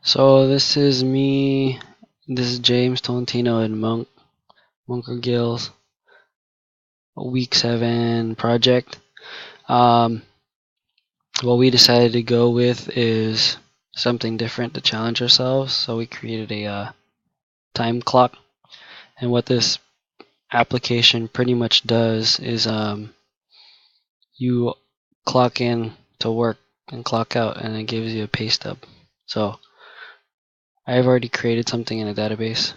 So this is me. This is James Tolentino and Monkergill's Week 7 project. What we decided to go with is something different to challenge ourselves. So we created a time clock, and what this application pretty much does is you clock in to work and clock out, and it gives you a pay stub. So I've already created something in a database.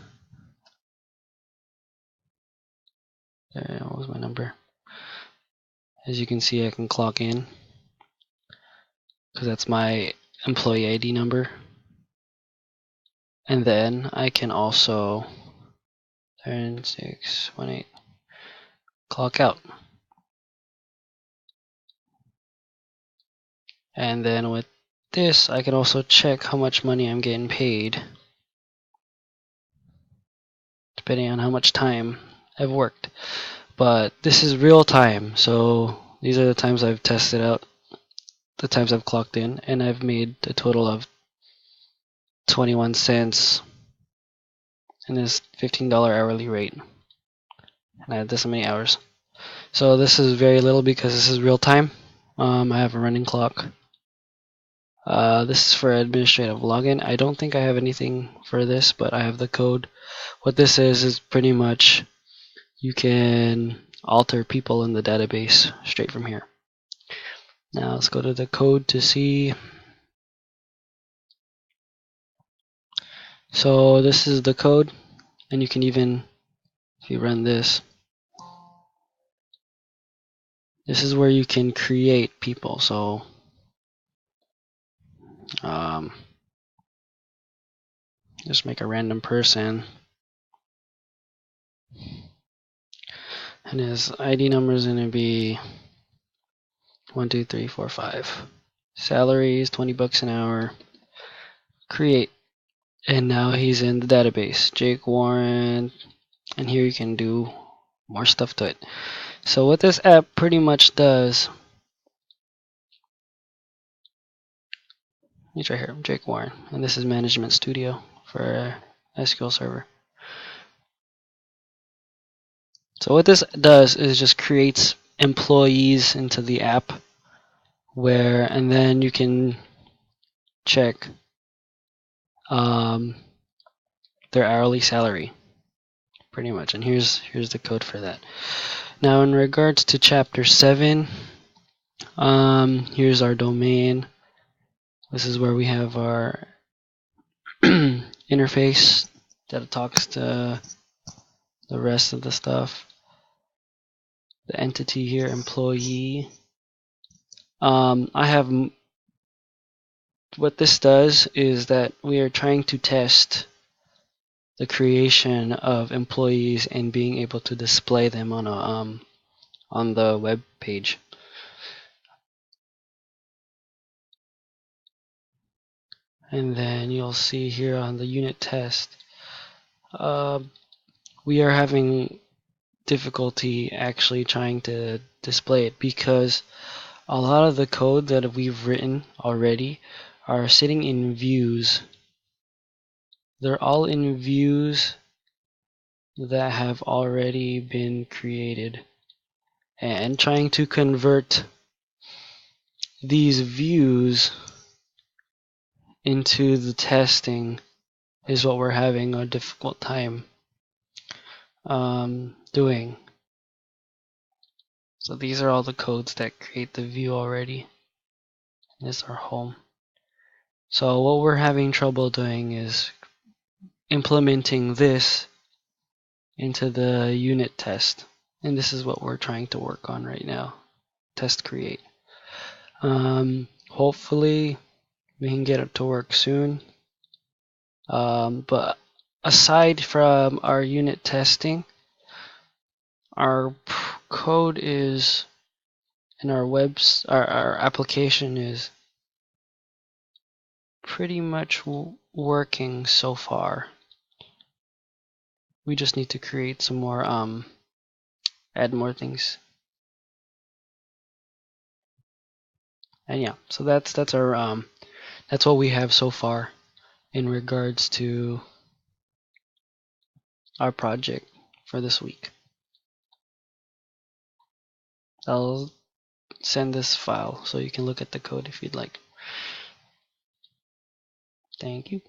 There, what was my number? As you can see, I can clock in because that's my employee ID number. And then I can also 618 clock out. And then with this, I can also check how much money I'm getting paid depending on how much time I've worked. But this is real time, so these are the times I've tested out, the times I've clocked in, and I've made a total of 21 cents in this $15 hourly rate. And I did this many hours. So this is very little because this is real time. I have a running clock. This is for administrative login. I don't think I have anything for this, but I have the code. What this is pretty much you can alter people in the database straight from here. Now let's go to the code to see. So this is the code, and you can even, if you run this, this is where you can create people. So just make a random person, and his ID number is going to be 1, 2, 3, 4, 5. Salary is 20 bucks an hour. Create. And now he's in the database. Jake Warren. And here you can do more stuff to it. So what this app pretty much does, it's right here, Jake Warren. And this is Management Studio for SQL Server. So what this does is just creates employees into the app and then you can check their hourly salary pretty much, and here's the code for that. Now in regards to chapter 7, here's our domain. This is where we have our interface that talks to the rest of the stuff. The entity here, employee. What this does is that we are trying to test the creation of employees and being able to display them on the web page. And then you'll see here on the unit test, we are having difficulty actually trying to display it because a lot of the code that we've written already are sitting in views. They're all in views that have already been created, and trying to convert these views into the testing is what we're having a difficult time doing. So these are all the codes that create the view already. This is our home. So what we're having trouble doing is implementing this into the unit test, and this is what we're trying to work on right now. Test create. Hopefully we can get it to work soon. But aside from our unit testing, our code is in our application is pretty much working so far. We just need to create some more, add more things. And yeah, so that's our that's what we have so far in regards to our project for this week. I'll send this file so you can look at the code if you'd like. Thank you.